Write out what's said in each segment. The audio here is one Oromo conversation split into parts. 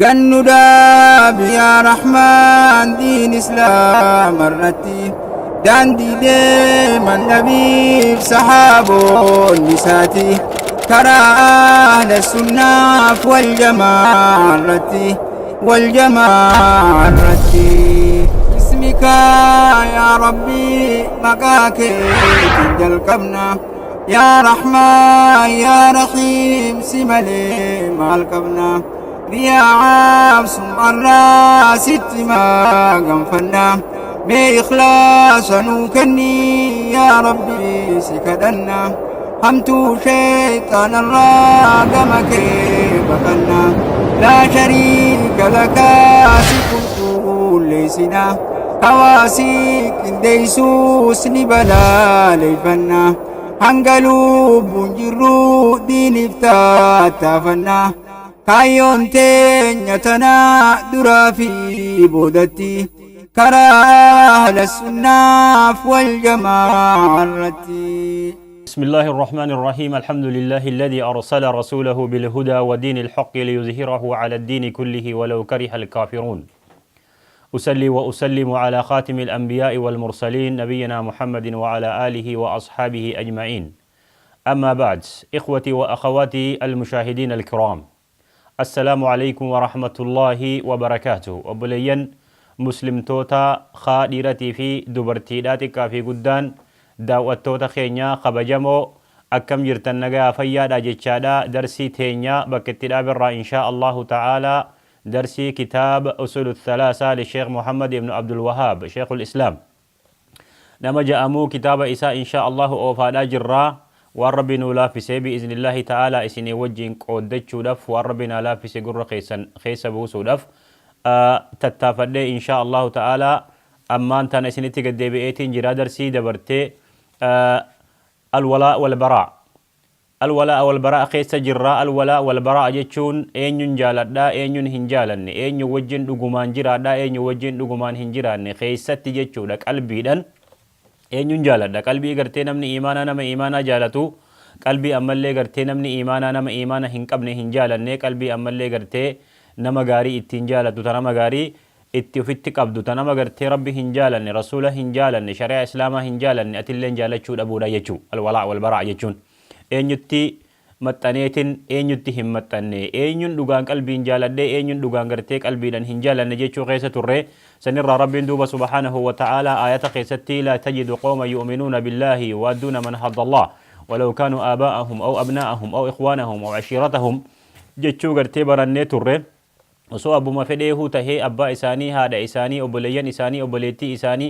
قنودا يا رحمن دين إسلام الرتي داندي ديما نبي صحابه النساتي ترى أهل السنة والجماعة الرتي والجماعة الرتي اسمك يا ربي مقاك تنجل قبنا يا رحمن يا رحيم سملي مع القبنا يا عاصم الراس ما قنفنا بإخلاص نوكني يا ربي سكدنا همتو شيطان الراقم كيف بقنا لا شريك لك سكن ليسنا كواسيك ديسوس نبلا ليفنا هنقلوا بنجروا دين افتاتفنا كايون تنيتنا درافي بودتي كرا أهل السنة والجماعة الرتي. بسم الله الرحمن الرحيم. الحمد لله الذي أرسل رسوله بالهدى ودين الحق ليظهره على الدين كله ولو كره الكافرون. أسلي وأسلم على خاتم الأنبياء والمرسلين نبينا محمد وعلى آله وأصحابه أجمعين. أما بعد، إخوتي وأخواتي المشاهدين الكرام، السلام عليكم ورحمة الله وبركاته. وبلين مسلم توتا خادرتي في دبرتيداتك في قدان داوة توتا خينيا خبجمو أكم جرتن نغا فيادا جتشادا درسي تينيا بكتدا برا إن شاء الله تعالى درسي كتاب أصول الثلاثة للشيخ محمد بن عبد الوهاب شيخ الإسلام. نما جاءمو كتاب إساء إن شاء الله أوفادا جرا والربنا لا في سبي بإذن الله تعالى إسني وجين قودت شودف والربنا لا في سجر خيس بوسودف تتفدى إن شاء الله تعالى. أما أنت نسني تقد بيتين جرا درسي دبرتي الولاء والبراء. الولاء والبراء خيس جرا الولاء والبراء جتشون أين جالد دا أين هنجالن أين وجين دغمان جرا دا أين وجين دغمان هنجران خيست جتشودك البيدن eenyun jaaladha qalbii gartee namni iimaana nama iimaana jaalatu qalbii ammallee gartee namni iimaana nama iimaana hin qabne hin jaalanne qalbii ammallee gartee nama gaarii ittiin jaalatu ta nama gaarii itti ofitti qabdu ta nama gartee rabbi hin jaalanne rasuula hin jaalanne shari'a islaamaa hin jaalanne atilleen jaalachuu dhabuudha jechuu alwalaa walbaraa jechuun eenyutti maxxaneetin eenyutti hin maxxanne eenyun dhugaan qalbiin jaaladhe eenyun dhugaan gartee qalbiidhan hin jaalanne jechuu keessa turre سنرى رب دوب سبحانه وتعالى آيات قيستي لا تجد قوما يؤمنون بالله يوادون من حد الله ولو كانوا آباءهم أو أبناءهم أو إخوانهم أو عشيرتهم جتشو قرتي برني تره وسو أبو ما فديه تهي أبا إساني هذا إساني أبليين إساني أبليتي إساني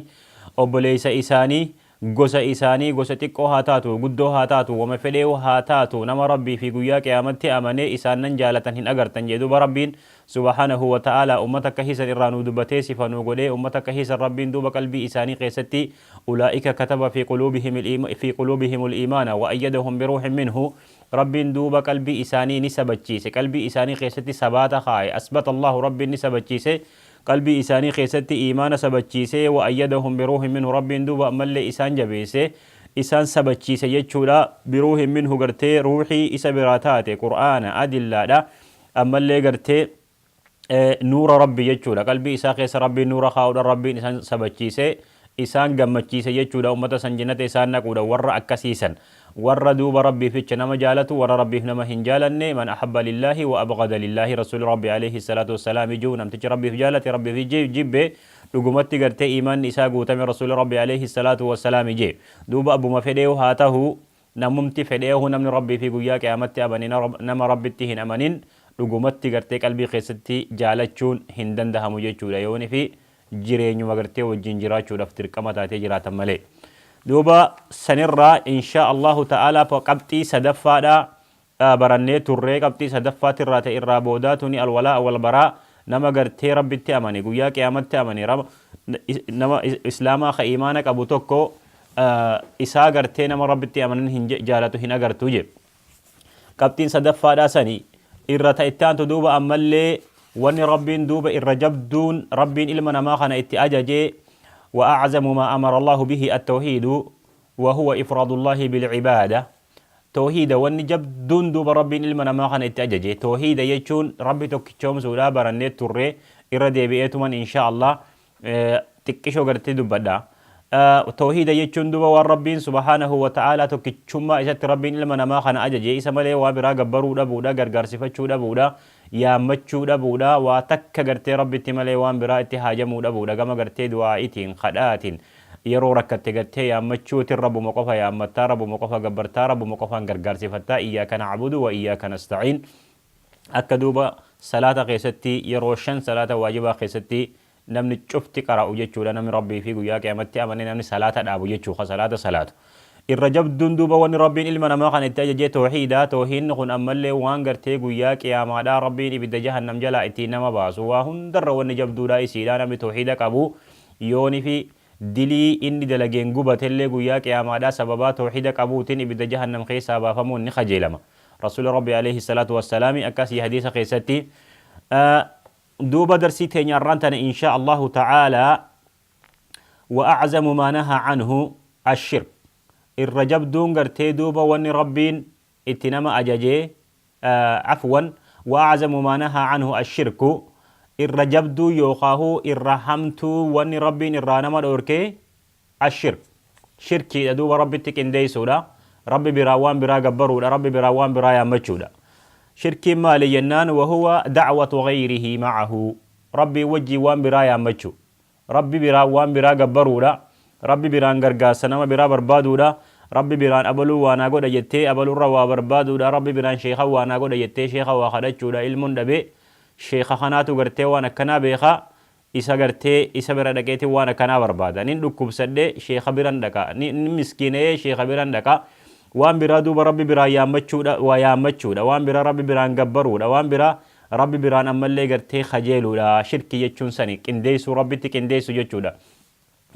أبليس إساني gosa isaanii gosa xiqqoo haa taatu guddoo haa taatu wama fedhee haa taatu nama rabbii fi guyyaa qiyaamatti amanee isaanan jaalatan hin agartan jedhuba rabbiin subhanahu wa ta'ala ummata akka hisan irraa nu dubbatee sifanuu godhee ummata akka hisan rabbiin duuba qalbii isaanii keessatti ulaa'ika kataba fi quluubihim al-iimaana wa ayyadahum biruuhin minhu rabbiin duuba qalbii isaanii ni sabachiise qalbii isaanii keessatti sabaata kaaye asbata allahu rabbiin ni sabachiise قلبي إساني خيستي إيمان سبتشيسي وأيدهم بروح منه رب دوبا ملي إسان جبيسي إسان سبتشيسي يجولا بروح منه قرتي روحي إسا براتاتي قرآن أدلا دا أمالي قرتي نور ربي يجولا قلبي إسا خيس ربي نور خاود ربي إسان سبتشيسي إسان قمتشيسي يجولا أمتا سنجنة إسان نقودا ورّا أكسيسا ورّا دوبا ربي في نما جالته ورّا ربي في نما هنجالني من أحب لله وأبغض لله رسول ربي عليه الصلاة والسلام جو نمتج ربي في جالته ربي في جيب لقمتي قرتي إيمان إساق وتم رسول ربي عليه الصلاة والسلام جي دوبا أبو ما فديه هاته نممتي فديه نمن ربي في قياك أمتي أبني نما ربي تهن أمنين لقمتي قرتي قلبي قيستي جالتشون هندن ده مجيشو ليوني في جيرين وقرتي والجنجراتشو دفتر كما تاتي جرات ملي دوبا سنرى إن شاء الله تعالى فقبتي سدفادا برني ترى قبتي سدفات الرات الرابوداتني الولاء والبراء نما قرتي ربي تأمني قويا قيامت تأمني نما إسلاما خيمانك أبو توكو إسا قرتي نما ربي تأمني جالته هنا قرتو جيب قبتي سدفادا سني الرات التان تدوبا أمالي وني ربي دوبا الرجبدون ربي إلمنا ما خنا اتأججي وأعظم ما أمر الله به التوحيد وهو إفراد الله بالعبادة توحيد والنجب دون دوب ربي إلما ما خان اتأجج توحيد يجون ربي توكيشوم سودا برنيت تري إرادي بيئتمن إن شاء الله تكشو قرتي دبدا توحيد يجون دوب والربين سبحانه وتعالى توكيشوم إسات ربي إلما ما خان أجج إسا ملي وابرا قبرو دبودا غرغر صفتشو دبودا يا مچو دبودا واتك قرتي ربي تملي وابرا اتهاجمو دبودا كما قرتي دعائتين خداتين yeroo rakkatte gattee yaammachuutiin rabbuma qofa yaammattaa rabbuma qofa gabbartaa rabbuma qofaan gargaarsifattaa iyyaaka nacbudu wa iyyaaka nastaciin akka duuba salaata keessatti yeroo 5 salaata waajibaa keessatti namni cufti qara'u jechuudha namni rabbii fi guyyaa qiyaamatti amanee namni salaata dhaabu jechuudha salaata salaatu irra jabduun duuba wanni rabbiin ilma namaa kan itti ajajee toohiidha toohiinni kun ammallee waan gartee guyyaa qiyaamaadhaa rabbiin ibidda jahannam jalaa ittiin nama baasu waa hundarra wanni jabduudha isiidha namni toohiida qabu yooni fi dilii inni dalageen gubatellee guyyaa qiyaamaadhaa sababaa tawxiida qabuutiin ibidda jahannam keessaa baafamuun ni kajeelama rasuuli rabbi alayhi salaatu wassalaami akkasii hadiisa keessatti دوبا درسي تيني الرانتنا إن شاء الله تعالى وأعزم ما نهى عنه الشرك الرجب دونغر تي دوبا وني ربين اتنما أجاجي عفوا وأعزم ما نهى عنه الشرك الرجب دو يوخاهو الرحمتو وني ربين الرانما دوركي الشرك شركي دوبا ربي تكين دي سودا ربي براوان برا قبرو ربي براوان برا يامتشو شركي مالي ينان وهو دعوة غيره معه ربي وجي وان برا يامتشو ربي برا وان برا قبرو ربي بران غرغاس نما برا بربادو ربي بران أبلو وانا قد جتي أبلو روا بربادو ربي بران شيخا وانا قد جتي شيخا وخدتشو علم دبي شيخا خناتو غرتي وانا كنا بيخا إسا غرتي إسا برا دكيتي وانا كنا بربادا نين دكوب سدي شيخا بران دكا نين مسكيني شيخا بران دكا وان برا دوبا ربي برا يامتشو ويامتشو وان برا ربي بران قبرو وان برا ربي بران أمالي غرتي خجيلو شركي يجون سني كنديسو ربي تكنديسو يجو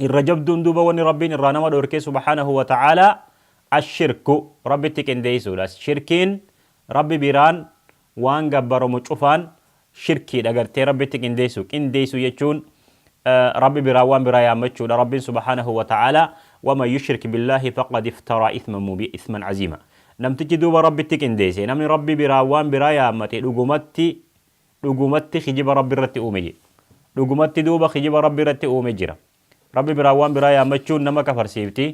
الرجب دون دوبا وني ربي الرانما دوركي سبحانه وتعالى الشرك ربي تكنديسو شركين ربي بران وان قبرو مجفان شركي دغرتي ربي تكنديسو كنديسو يجون ربي برا وان برا يامتشو ربي سبحانه وتعالى وما يشرك بالله فقد افترى إثما عظيما نم تجدوا ربي تكنديسي نم ربي برا وان برا يامتي لغمتي خجب ربي رتي أومجي لغمتي دوبا خجب ربي رتي أومجرا ربي برا وان برا يامتشو نما كفر سيفتي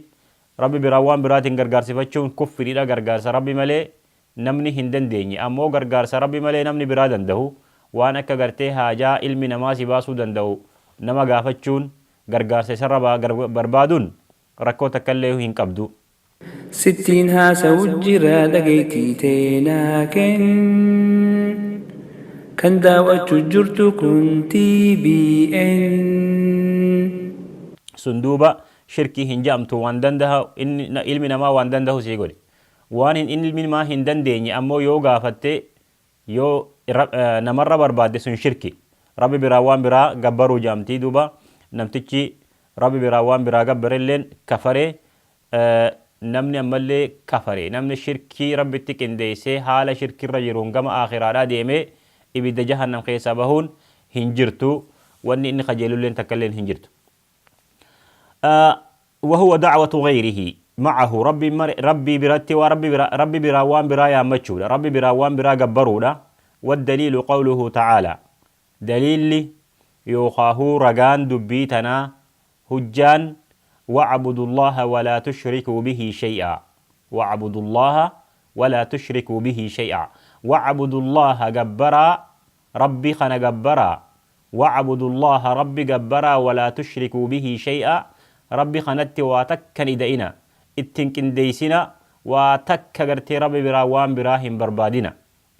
ربي برا وان برا تنغرغار سيفتشون كفري دا غرغار ربي ملي نمني هندن ديني أمو غرغار ربي ملي نمني برا دندهو وانا كغرتي هاجا علمي نماسي باسو دندهو نما غافتشون غرغار سربا بربادون ركو تكليه هنقبدو 60 هاسا وجرا دقيتي تينا كان داوة جرتو كنتي بي ان سندوبا شركي هنجامتو واندندها إن علمنا ما واندنده سيقولي وان إن علمنا ما هندنديني أمو يو غافتي يو نمر برباد سن شركي ربي براوان برا قبرو جامتي دوبا نمتكي ربي براوان برا قبرلين كفري نمني أمالي كفري نمني شركي ربي تكنديسي حال شركي رجرون قم آخرا ديمي إبدا جهنم خيسا بهون هنجرتو واني إني خجلو لين تكلين هنجرتو وهو دعوة غيره معه ربي براتي ربي براوان برا يامتشو ربي براوان برا قبرو والدليل قوله تعالى دليل يوخاه رقان دبيتنا هجان واعبدوا الله ولا تشركوا به شيئا واعبدوا الله ولا تشركوا به شيئا واعبدوا الله جبرا ربي خنا جبرا واعبدوا الله ربي جبرا ولا تشركوا به شيئا ربي خنت واتكن دينا اتنكن ديسنا واتك غرتي ربي براوان براهم بربادنا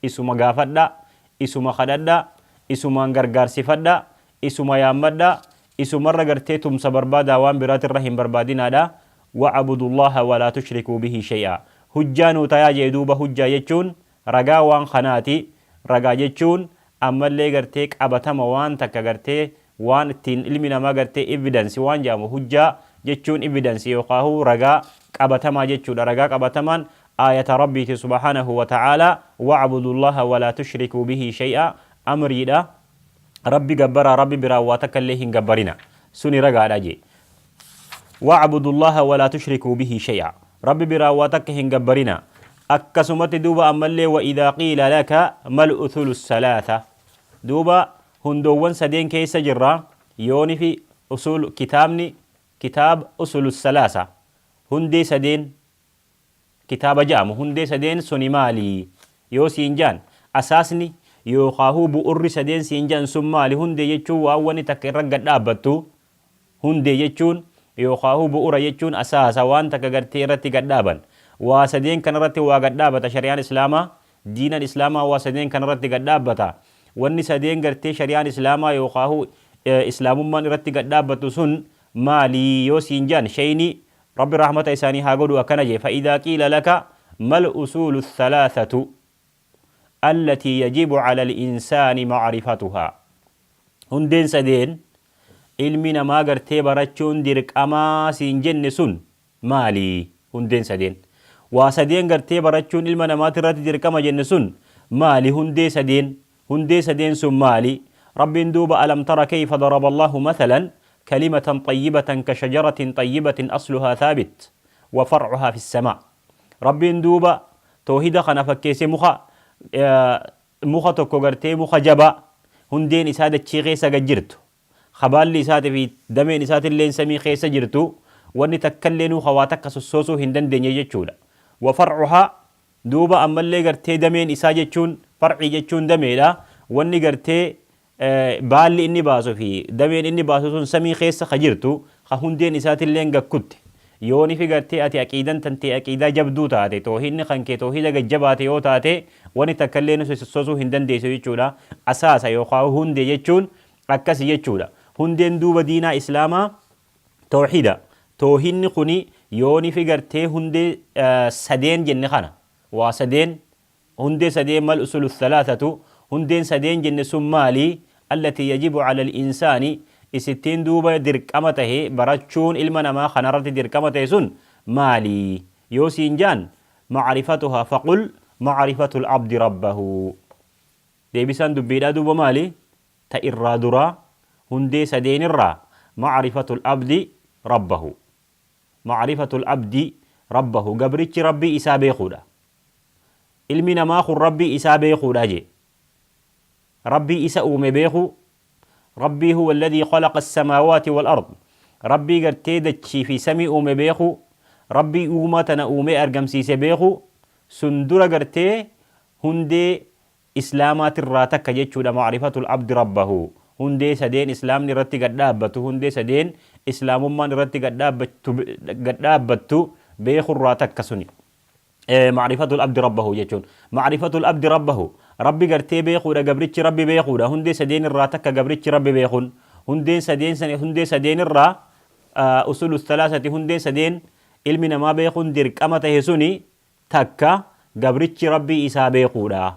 اسم غافدا اسم خددا اسم غرغار صفدا اسم يامدا اسم مره غرتي تم سبربادا وان برات الرحم بربادنا دا واعبدوا الله ولا تشركوا به شيئا هجانو تياجي دوبا هجا يچون رغا وان خناتي رغا يچون اما اللي غرتي قبتما وان تك غرتي وان تين علمنا ما غرتي evidence وان جامو هجا يچون evidence يقاهو رغا قبتما يچون رغا قبتمان آية ربي سبحانه وتعالى واعبدوا الله ولا تشركوا به شيئا أمريدا ربي جبرا ربي براواتك اللي هنجبرنا سني رجع راجي واعبدوا الله ولا تشركوا به شيئا ربي براواتك هنجبرنا akkasumatti duuba ammallee wa idhaa qiila laka mal uthulu salaasa duuba hundoowwan sadeen keessa jirra yooni fi usul kitaabni kitaab usulu salaasa hundee sadeen kitaaba ja'amu hundee sadeen suni maali yoo siin jaan asaasni yookaahuu bu'urri sadeen siin jaan sun maali hundee jechuun waan wani takka irra gad dhaabbattu hundee jechuun yookaahuu bu'ura jechuun asaasa waan takka gartee irratti gad dhaaban waa sadeen kanarratti waa gad dhaabata shari'aan islaamaa diinan islaamaa waa sadeen kanarratti gad dhaabbata wanni sadeen gartee shari'aan islaamaa yookaahuu islaamummaan irratti gad dhaabbatu sun maalii yoo siin jaan shayni rabbi rahmata isaanii haa godhu akkana jee fa'idaa qiila laka mal usuulu thalaathatu allatii yajibu cala al-insaani macrifatuhaa hundeen sadeen ilmi namaa gartee barachuun dirqamaa siin jenne sun maalii hundeen sadeen waa sadeen gartee barachuun ilma namaati irratti dirqama jenne sun maali hundee sadeen sun maali rabbiin duuba alam tara kayfa daraba allahu mathalan كلمة طيبة كشجرة طيبة أصلها ثابت وفرعها في السماء ربي دوبا توحيد خنا فكيسي مخا توكو غرتي مخا جبا هندين إسادة شيخيسا جرتو خبال لي إسادة في دمين إسادة اللي نسمي خيسا جرتو واني تكلنو خواتك سسوسو هندن دنيا جتشولا وفرعها دوبا أما اللي غرتي دمين إسادة جتشون فرعي جتشون دميلا واني غرتي baalli inni baasu fi dameen inni baasu sun samii keessa ka jirtu ka hundeen isaatillee gakkutte yooni fi gartee ati aqiidan tante aqiidaa jabduu taate toohidni kan kee toohida gajjabaate yoo taate wani takkallee nu sososuu hin dandeessu jechuudha asaasa yookaan hundee jechuun akkasi jechuudha hundeen duuba diinaa islaamaa toohida toohidni kuni yooni fi gartee hundee sadeen jenne kana waa sadeen hundee sadeen mal usulu thalaathatu hundeen sadeen jenne sun maali التي يجب على الإنسان إستين دوبا درقمته برچون علم نما خنرت درقمته سن مالي يوسين جان معرفتها فقل معرفة العبد ربه دي بسان دبيدا دوبا مالي تإرى درا هندي سدين الرا معرفة العبد ربه معرفة العبد ربه قبرتش ربي إسابي خودا علم نما خر ربي إسابي خودا جي ربي إسأوم بيخو ربي هو الذي خلق السماوات والأرض ربي قرتي دتشي في سمي أوم بيخو ربي أومتنا أومي أرقم سيسي بيخو سندرة قرتي هندي إسلامات الراتك جيتشو معرفة العبد ربه هندي سدين إسلام نرتي قدابتو هندي سدين إسلام ما نرتي قدابتو بيخو الراتك كسني معرفة العبد ربه جيتشون معرفة العبد ربه ربي قرتي بيخودا قبرتش ربي بيخودا هندي سدين الراتك قبرتش ربي بيخون هندي سدين الرا أصول الثلاثة هندي سدين علمنا ما بيخون درك أما تهسوني تكا قبرتش ربي إسا بيخودا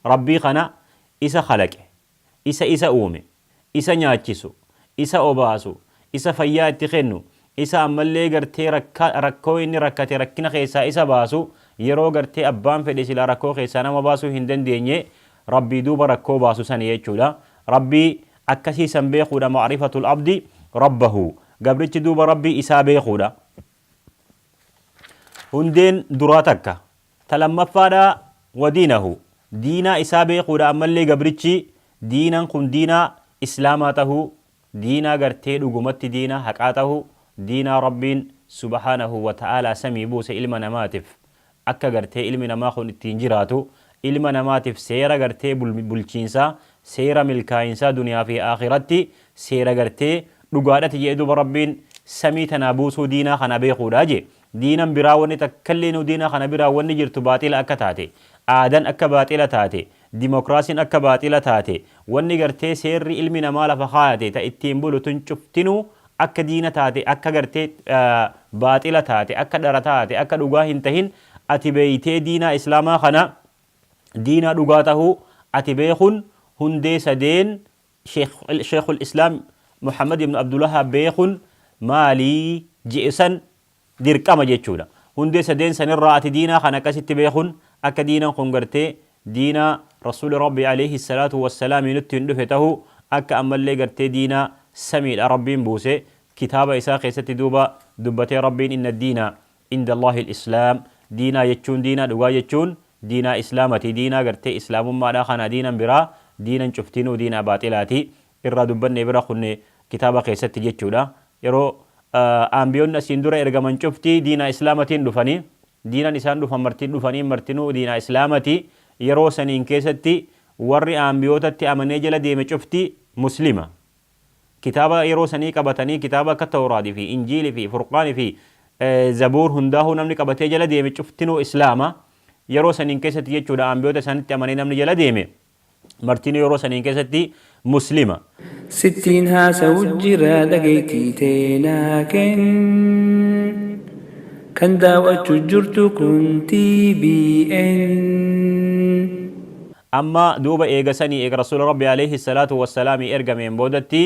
ربي خنا إسا خلق إسا أومي إسا نياتشسو إسا أوباسو إسا فيات تخنو إسا أمالي قرتي ركويني ركتي ركنا خيسا إسا باسو yeroo gartee abbaan fedhe sila rakkoo keessaa nama baasuu hin dandeenye rabbii duuba rakkoo baasu san jechuudha rabbii akkasii san beekuudha macrifatul abdi rabbahu gabrichi duuba rabbii isaa beekuudha hundeen duraa takka talammaffaadha wadiinahu diinaa isaa beekuudha ammallee gabrichi diinan kun diinaa islaamaa tahuu diinaa gartee dhugumatti diinaa haqaa tahuu diinaa rabbiin subhaanahu wa ta'aalaa samii buuse ilma namaatiif akka gartee ilmi namaa kun ittiin jiraatu ilma namaatiif seera gartee bulchiinsaa seera milkaa'insaa duniyaa fi akhiratti seera gartee dhugaadhati jedhe duba rabbiin samii tanaa buusuu diinaa kana beekuudha je diinan biraa wanni takkalleenu diinaa kana biraa wanni jirtu baaxila akka taate aadan akka baaxila taate dimokiraasiin akka baaxila taate wanni gartee seerri ilmi namaa lafa kaayate ta ittiin bulu tun cuftinuu akka diina taate akka gartee baaxila taate akka dhara taate akka dhugaa hin tahin ati beeytee diinaa islaamaa kana diinaa dhugaa tahuu ati beekun hundee sadeen sheekul islaam muhammad ibn abdulwahhaab beekun maalii je'esan dirqama jechuudha hundee sadeen sanirraa ati diinaa kana akkasitti beekun akka diinaan kun gartee diinaa rasuuli rabbi alayhi salaatu wassalaam nutti hin dhufe tahuu akka ammallee gartee diinaa samiidha rabbiin buuse kitaaba isaa keessatti duuba dubbatee rabbiin inna diina inda allahi alislaam diinaa jechuun diinaa dhugaa jechuun diinaa islaamati diinaa gartee islaamummaadha kana diinan biraa diinan cuftinuu diinaa baaxilaati irraa dubbanne bira kunne kitaaba keessatti jechuudha yeroo aanbiyoonni asiin dura ergaman cuftii diinaa islaamatiin dhufanii diinan isaan dhufan martiin dhufanii martinuu diinaa islaamati yeroo saniin keessatti warri aanbiyootatti amanee jala deeme cuftii muslima kitaaba yeroo sanii qabatanii kitaaba akka tawraadii fi injiilii fi furqaanii fi zabuur hundaa'uu namni qabatee jala deeme cuftinuu islaama yeroo saniin keessatti jechuudha aanbiyoota isaanitti amanee namni jala deeme martinuu yeroo saniin keessatti muslima. Sittiin haasa'u jira dhagaytii teenaa kan daawwachuu jirtu kun TBN. Amma duuba eegasanii eega rasuula rabbi alayhi salaatu wassalaami ergameen boodatti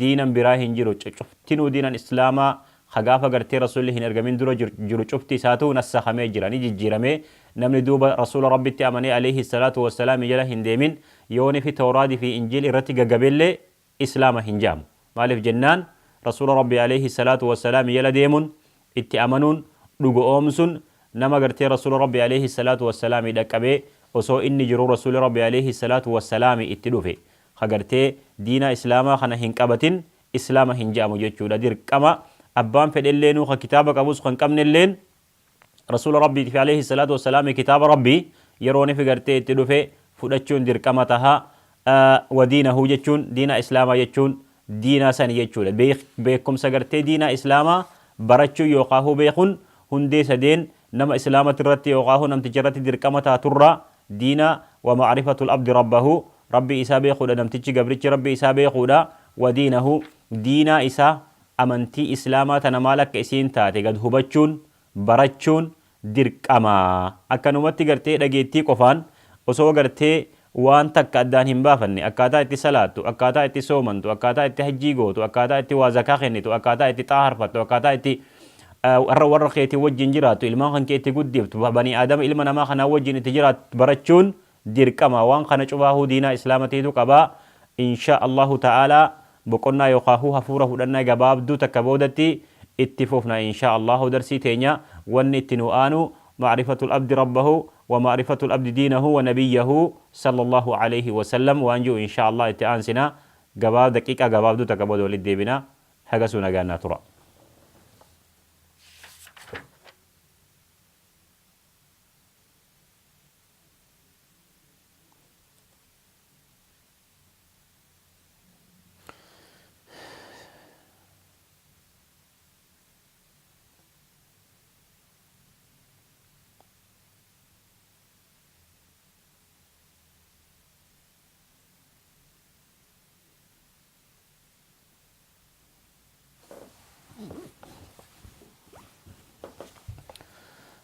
diinan biraa hin jiru cuftinuu diinan islaamaa hagaafa gartee rasuulli hin ergamin dura jiru cufti isaatu nassakamee jira ni jijjiiramee namni duuba rasuula rabbitti amanee alayhi salaatu wassalaami jala hin deemin yooni fi tawraadii fi injiil irratti gaggabellee islaama hin jaamu maaliif jennaan rasuula rabbi alayhi salaatu wassalaami jala deemuun itti amanuun dhugo oomsun nama gartee rasuula rabbi alayhi salaatu wassalaami dhaqqabee osoo inni jiru rasuuli rabbi alayhi salaatu wassalaami itti dhufe hagartee diina islaamaa kana hin qabatin islaama hin jaamu jechuudha dirqama abbaan fedhelleen ka kitaaba qabus kan qabnelleen rasuula rabbii fi alayhi salaatu wassalaami kitaaba rabbii yeroo ni figartee itti dhufe fudhachuun dirqama taha wadiinahu jechuun diina islaamaa jechuun diina sani jechuudha beekumsa gartee diina islaamaa barachuu yookaan beekun hundee sadeen nama islaamati irratti yookaan namticha irratti dirqama taaturraa diina wa ma'rifatul abdi rabbahu rabbi isaa beekuudha namtichi gabrichi rabbi isaa beekuudha wadiinahu diina isaa amantii islaamaa tana maal akka isiin taate gad hubachuun barachuun dirqama akkanumatti gartee dhageettii qofaan osoo gartee waan takka addaan hin baafanne akkaataa itti salaattu akkaataa itti soomantu akkaataa itti hajjii gootu akkaataa itti waa zakaa kennitu akkaataa itti xaaharfattu akkaataa itti warra keetii wajjin jiraattu ilmaan kan keetti guddiftu bani aadama ilma namaa kanaa wajjin itti jiraattu barachuun dirqama waan kana cufaahuu diinaa islaamatiitu qabaa insha allahu ta'aalaa boqonnaa yookaan hafuura fudhannaa gabaabduu takka boodatti itti fufna insha allahu darsii teenya wanni itti nu aanu macrifatul abdi rabbahu wa macrifatul abdi diinahu wa nabiyyahu sallallahu alayhi wasallam waan jiru insha allah itti aansina gabaab daqiiqa gabaabduu takka booda walitti deebina hagasuu nagaannaa tura.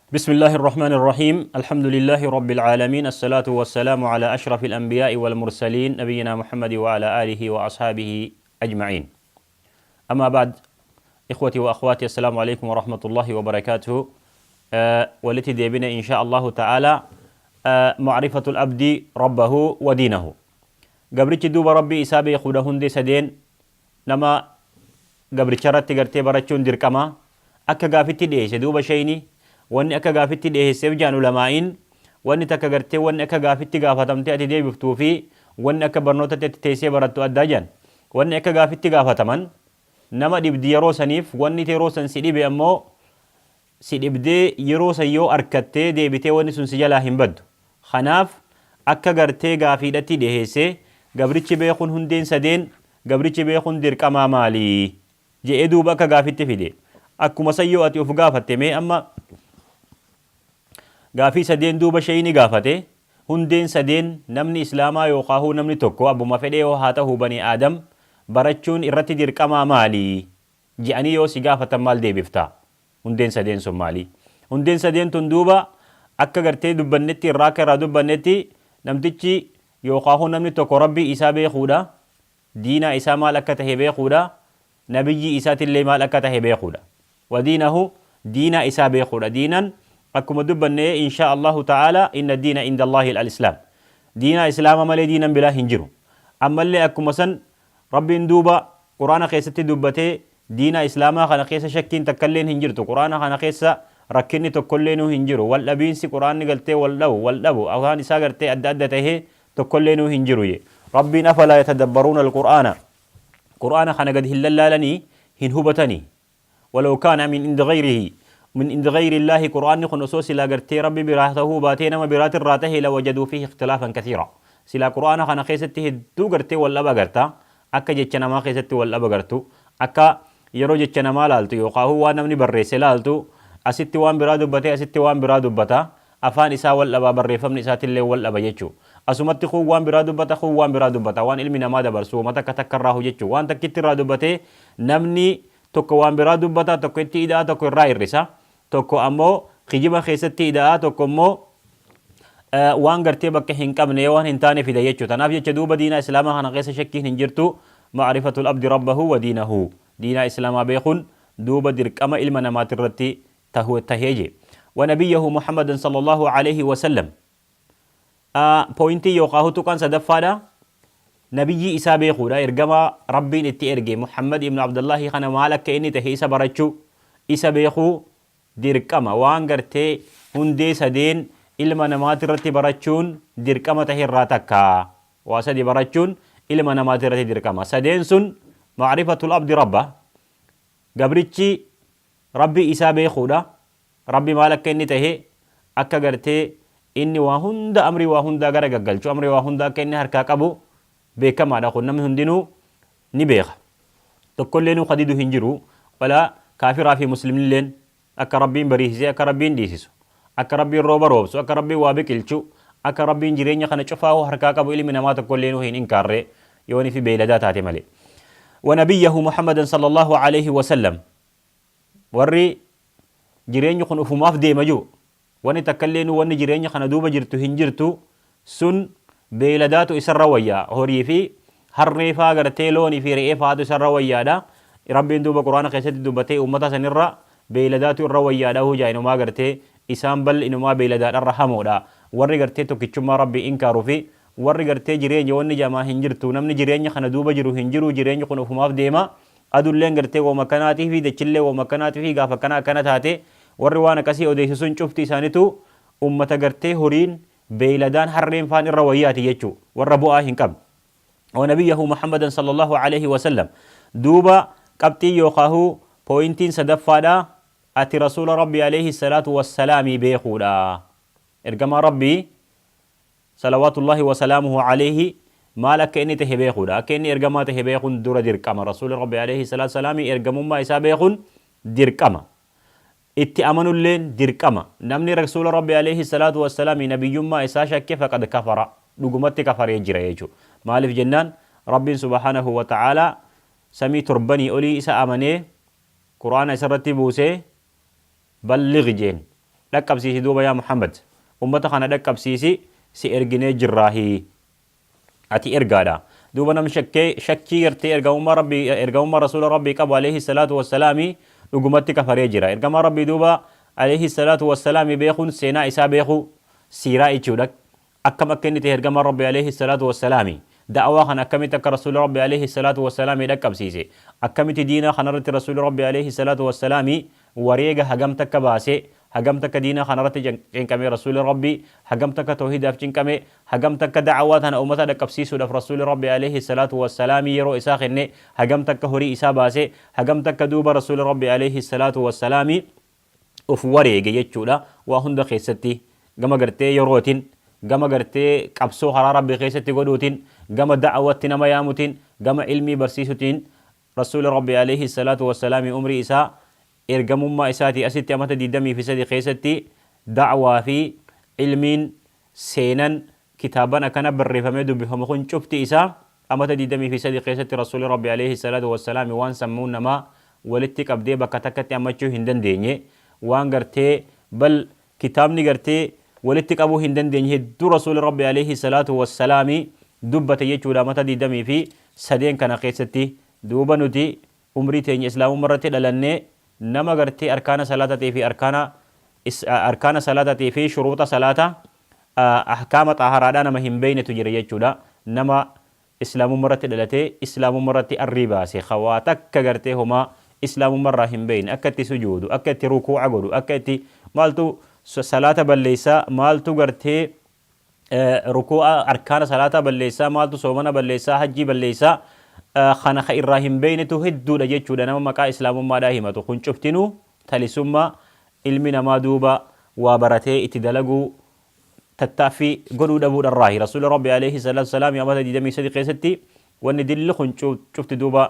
بسم الله الرحمن الرحيم الحمد لله رب العالمين الصلاة والسلام على أشرف الأنبياء والمرسلين نبينا محمد وعلى آله وأصحابه أجمعين أما بعد إخوتي وأخواتي السلام عليكم ورحمة الله وبركاته والتي ديبنا إن شاء الله تعالى معرفة الأبد ربه ودينه قبرتش دوب ربي إسابي يخودهن دي سدين نما قبرتش رتي قرتي برتشون دركما أكا قافتي دي سدوب شيني wanni akka gaafitti dhiheesseef jaan ulamaa'iin wanni takka gartee wanni akka gaafitti gaafatamtee ati deebiftuu fi wanni akka barnootatti ati teessee barattu addaa jaan wanni akka gaafitti gaafataman nama dhibdi yeroo saniif wanni yeroo san si dhibe ammoo si dhibdee yeroo san yoo arkattee deebitee wanni sun si jalaa hin baddu kanaaf akka gartee gaafiidhatti dhiheessee gabrichi beekuun hundeen sadeen gabrichi beekuun dirqamaa maalii je'ee duuba akka gaafitti fide akkuma sayyoo ati of gaafatte mee amma gaafii sadeen duuba shayini gaafate hundeen sadeen namni islaamaa yookaan namni tokko abbuma fedhee yoo haa ta'u bani aadam barachuun irratti dirqamaa maalii je'anii yoo si gaafatan maal deebifta hundeen sadeen sun maalii hundeen sadeen tun duuba akka gartee dubbannetti irraa akka irraa dubbannetti namtichi yookaan namni tokko rabbii isaa beekuudha diina isaa maal akka tahe beekuudha nabiyyi isaatillee maal akka tahe beekuudha wadiinahu diina isaa beekuudha diinan akkuma dubbanne insha allahu ta'ala inna diina inda allahi al-islam diina islaama malee diinan bilaa hin jiru ammallee akkuma san rabbiin duuba quraana keessatti dubbatee diina islaamaa kana keessa shakkiin takkalleen hin jirtu quraana kana keessa rakkinni tokkolleenu hin jiru wal dhabiinsi quraanni galtee wal dhabu afaan isaa gartee adda adda tahee tokkolleenu hin jiru ye rabbiin afalaa yatadabbaruuna alqur'aana qur'aana kana gad hin lallaalanii hin hubatanii ولو كان من عند غير الله قرآن خنصوص سلا قرتي ربي براته باتين ما برات الراته لوجدوا فيه اختلافا كثيرا سلا قرآن خنا خيستي دو قرتي ولا بقرتا أكا جتنا ما خيستي ولا بقرتو أكا يرو جتنا ما لالتو يوقاهو وانا مني بريس لالتو أستي وان برادو بتي أستي وان برادو بتا أفان إسا ولا ببري فمن إسات اللي ولا بيجو أسمت خو وان برادو بتا خو وان برادو بتا وان علمنا ما دبرسو متى كتكراه جتو وان تكتي رادو بتي نمني tokko waan biraa dubbata tokko itti ida'aa tokko irraa hirrisa tokko ammoo kijiba keessatti ida'aa tokko immoo waan gartee bakka hin qabne waan hin taane fida jechuudha tanaaf jecha duuba diinaa islaamaa kana keessa shakkiin hin jirtu macrifatul abdi rabbahu wa diinahu diinaa islaamaa beekuun duuba dirqama ilma namaatirratti tahee je ونبيه محمد صلى الله عليه وسلم بوينتي يوقاهو تقان سدفادا نبي إسا بيخودا إرقما ربين اتي إرقي محمد ابن عبد الله خانا مالك كإني تهي إسا برچو إسا بيخو ديرقما وانگرتي هندي سدين إلما نمات رتي برچون ديرقما تهي راتكا واسدي برچون إلما نمات رتي ديرقما سدين سن معرفة الأبد ربه قبرتي ربي إسا بيخودا ربي مالك كإني تهي أكا قرتي إني واهند أمري واهند غرق قلچو أمري واهند كإني هركا قبو beekamaadha kun namni hundinuu ni beeka tokkolleenu qadiidu hin jiru wala kaafiraa fi muslimnilleen akka rabbiin bariisisee akka rabbiin dhiisisu akka rabbiin rooba roobsu akka rabbiin waa biqilchu akka rabbiin jireenya kana cufaahu harkaa qabu ilmi namaa tokkolleenu hin inkaarre yooni fi beeyladaa taate malee ونبيه محمد صلى الله عليه وسلم وري جيرين يكون أفهماف ديمجو واني تكلينو واني جيرين يخنا دوبا جرتو هنجرتو سن beeyladaatu isarra wayyaa horii fi harree faa gartee loonii fi re'ee faatu isarra wayyaadha rabbiin duuba quraana keessatti dubbatee ummata sanirra beeyladaatu irra wayyaadha hujaa inumaa gartee isaan bal inumaa beeyladaadharra hamoodha warri gartee tokkichummaa rabbii inkaaru fi warri gartee jireenya wanni jamaa hin jirtu namni jireenya kana duuba jiru hin jiru jireenyi kun ufumaaf deema adulleen gartee wama kanaatii fi dachillee wama kanaatii fi gaafa kana akkana taate warri waan akkasii odeessisuun cufti isaanitu ummata gartee horiin beeyladaan harreen faan irra wayyaati jechuu warra bu'aa hin qabne ونبيه محمد صلى الله عليه وسلم دوبا قبتي يوخاهو بوينتين سدفادا أتي رسول ربي عليه الصلاة والسلام بيخودا إرقما ربي صلوات الله وسلامه عليه ما لك إني تهبيخودا كإني إرقما تهبيخون دور ديرقما رسول ربي عليه الصلاة والسلام إرقمون ما إسابيخون ديرقما itti amanulleen dirqama namni rasuula rabbi alayhi salaatu wassalaam nabiyyummaa isaa shakke faqad kafara dhugumatti kafaree jira jechuudha maaliif jennaan rabbiin subhaanahu wa ta'aalaa samii torbanii olii isa amanee quraana isarratti buusee balligh jeen dhaqqabsiisi duuba yaa muhammad ummata kana dhaqqabsiisi si erginee jirraahi ati ergaadha duuba nam shakkii gartee ergamummaa rasuula rabbii qabu alayhi salaatu wassalaami dhugumatti kafaree jira ergama rabbii duuba alayhi salaatu wassalaami beekuun seenaa isaa beeku siiraa jechuudha akkam akka inni ta'e ergama rabbii alayhi salaatu wassalaami da'awaa kana akkamitti akka rasuula rabbii alayhi salaatu wassalaami dhaqqabsiise akkamitti diinaa kanarratti rasuula rabbii alayhi salaatu wassalaami wareega hagam takka baase hagam takka diinaa kanarratti cinqame rasuula rabbii hagam takka tawhiidaaf cinqame hagam takka da'awaa tana ummata dhaqqabsiisuudhaaf rasuula rabbii alayhi salaatu wassalaami yeroo isaa kenne hagam takka horii isaa baase hagam takka duuba rasuula rabbii alayhi salaatu wassalaami uf wareege jechuudha waa hunda keessatti gama gartee yerootiin gama gartee qabsoo karaa rabbii keessatti godhuutiin gama da'awatti nama yaamutiin gama ilmii barsiisutiin rasuula rabbii alayhi salaatu wassalaami umrii isaa ergamummaa isaatii asitti amata 23 keessatti da'waa fi ilmiin seenan kitaaban akkana barreeffamee dubbifamu kun cufti isaa amata 23 keessatti rasuuli rabbi alayhi salaatu wassalaami waan sammuun namaa walitti qabdee bakka takkatti ammachuu hin dandeenye waan gartee bal kitaabni gartee walitti qabuu hin dandeenye hedduu rasuuli rabbi alayhi salaatu wassalaami dubbate jechuudha amata 23 kana keessatti duuba nuti umrii teenya islaamummaa irratti dhalannee nama gartee arkaana salaatatee fi arkaana salaatatee fi shuruuxa salaata ahkaama xaaharaadhaa nama hin beeynetu jira jechuudha nama islaamummaa irratti dhalatee islaamummaa irratti arrii baase khawaa takka gartee homaa islaamummaa irraa hin beeyne akka itti sujuudu akka itti rukuuca godhu akka itti مالتو صلاة بالليسا مالتو غرتي ركوع أركان صلاة بالليسا مالتو صومنا بالليسا حجي بالليسا خنا إبراهيم بين تهدو لجيتشو دنا مكا إسلام ما داهمة كن شفتنو تلسما علمنا ما دوبا وبرتي اتدلقو تتافي قلو دبو الراهي رسول ربي عليه الصلاة والسلام يا مدى دمي صديق ستي وان دل خن شفت دوبا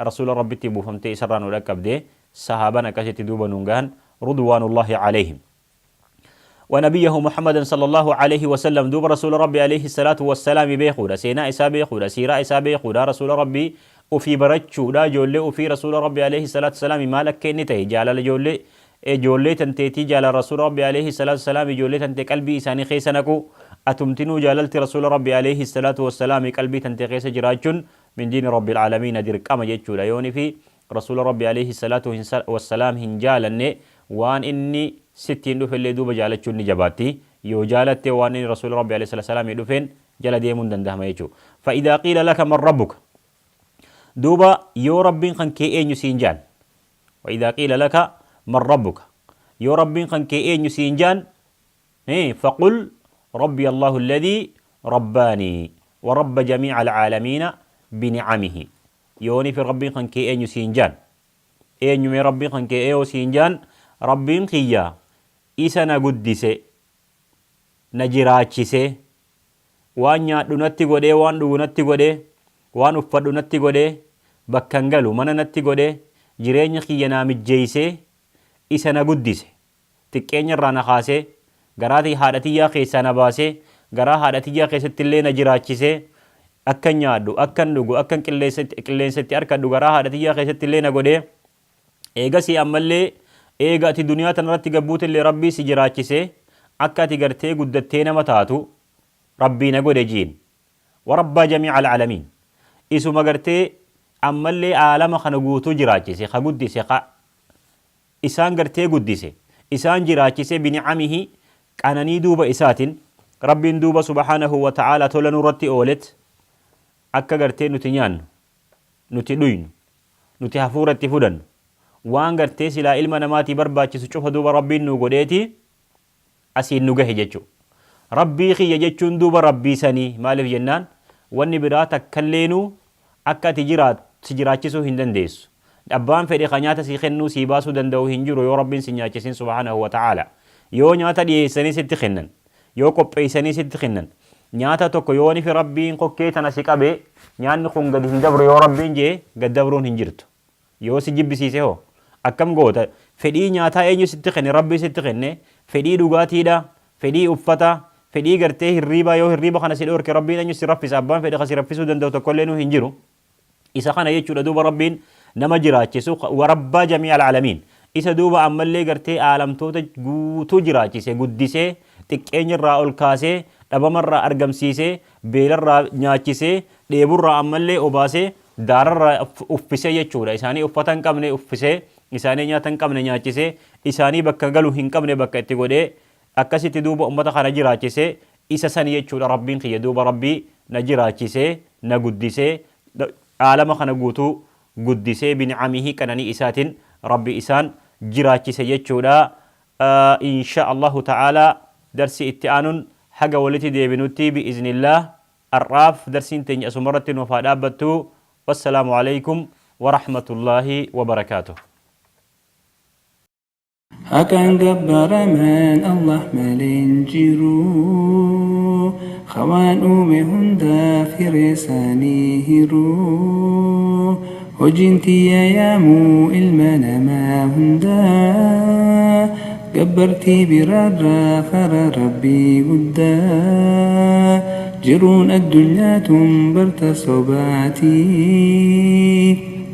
رسول ربي تبو فمتي سران ولك أبدي صحابنا كشت دوبا نونغان رضوان الله عليهم ونبيه محمد صلى الله عليه وسلم دوب رسول ربي عليه الصلاة والسلام بيخودا سينا إسا بيخودا سيرا إسا بيخودا رسول ربي وفي برتشو دا جولي وفي رسول ربي عليه الصلاة والسلام مالك كيني جالال جولي جولي تنتيتي جال رسول ربي عليه الصلاة والسلام جولي تنتي قلبي إساني خيسنكو أتمتنو جاللت رسول ربي عليه الصلاة والسلام قلبي تنتي خيس جراجون من دين رب العالمين درك أما جيتشو لا يوني في رسول ربي عليه الصلاة والسلام هنجالني وان إني ستين دفن اللي دوبا جالتشو نجباتي يو جالت وان رسول ربي عليه الصلاة والسلام يدفن جال ديمون دندهم يجو فإذا قيل لك من ربك دوبا يو ربين خن كي اين يسينجان وإذا قيل لك من ربك يو ربين خن كي اين يسينجان فقل ربي الله الذي رباني ورب جميع العالمين بنعمه يوني في ربين خن كي اين يسينجان اين يمي ربين خن كي ايو سينجان ربين خيا إسانا قدسي نجراچسي waan nyaadhu natti godhee waan dhugu natti godhee waan uffadhu natti godhee bakkan galu mana natti godhee jireenya kiyya naa mijjeeysee isa na guddise xiqqeenya irraa na kaasee garaa haadha tiyyaa keessaa na baasee garaa haadha tiyyaa keessatti illee na jiraachisee akkan nyaadhu akkan dhugu akkan qilleensatti harkadhu garaa haadha tiyyaa keessatti illee na godhee eegasii ammallee eega ati duniyaa tanarratti gabbuuti illee rabbii si jiraachisee akka ati gartee guddattee nama taatu ربي نقول جين ورب جميع العالمين إسو مغرتي أما اللي عالم خنقوتو جراجسي خقدسي إسان غرتي قدسي إسان جراجسي بنعمه كانني دوب إسات ربي دوب سبحانه وتعالى تولن رتي أولت أكا غرتي نتنيان نتدوين نتحفورة فدن وان غرتي سلا علم نماتي برباچي سچوف دوب ربي نقوديتي أسين نقه جيچو ربي خي يجتشون دوبا ربي سني مالف جنان واني براتا كلينو أكا تجراتشسو هندن ديسو أبان فري خنياتا سيخنو سيباسو دندو هنجرو يو ربين سنياتشسين سبحانه وتعالى يو نياتا دي سني ستخنن يو قبئي سني ستخنن نياتا توكو يوني في ربين قوكيتا نسيقابي نيان نخون قد هندبرو يو ربين جي قد دبرون هنجرتو يو سجب سيسيهو أكام قوتا فدي نياتا اينيو ستخن ربي ستخن فدي دوغاتي دا فدي أفتا fedhii gartee hirriibaa yoo hirriiba kana si dhorke rabbiin eenyu si raffisa abbaan fedhe kasi raffisuu danda'u tokkollee nu hin jiru isa kana jechuudha duuba rabbiin nama jiraachisu warabbaa jamii alaalamiin isa duuba ammallee gartee aalamtoota guutuu jiraachise guddisee xiqqeenya irraa ol kaasee dhabamarraa argamsiisee beelarraa nyaachisee dheeburraa ammallee obaasee daararraa uffisee jechuudha isaanii uffata hin qabne uffisee isaanii nyaata hin qabne nyaachisee isaanii bakka galu hin qabne bakka itti godhee akkasitti duuba ummata kana jiraachise isa san jechuudha rabbiin kiyya duuba rabbii na jiraachise na guddisee aalama kana guutuu guddisee binicamihi qananii isaatiin rabbi isaan jiraachise jechuudha insha allahu ta'ala darsi itti aanun haga walitti deebinutti biiznillah arraaf darsiin teenya asumarratti nuuf haa dhaabbattu wassalaamu alaykum warahmatullaahi wabarakaatuh Akan gabbaraman Allah malinjiru Khawaan uume hunda fireesanii hiru Hojintiya yaamuu ilma namaa hunda Gabbartii biraarraa kara rabbii guddaa Jiruun addunyaatun barta sobaatii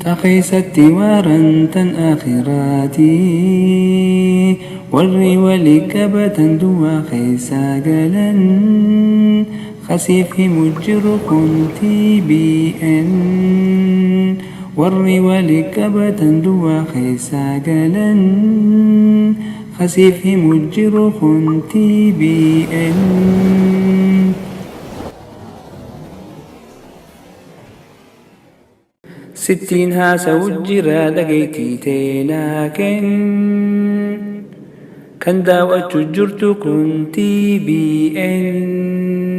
تخيست وارنتا آخراتي والري ولكبة دوا خيسا قلا خسيف مجر كنتي بي والري ولكبة دوا خيسا قلا خسيف مجر كنتي بي ستين هاسا وجرا لقيتي تيناكن كان دعوة جرت كنت بأن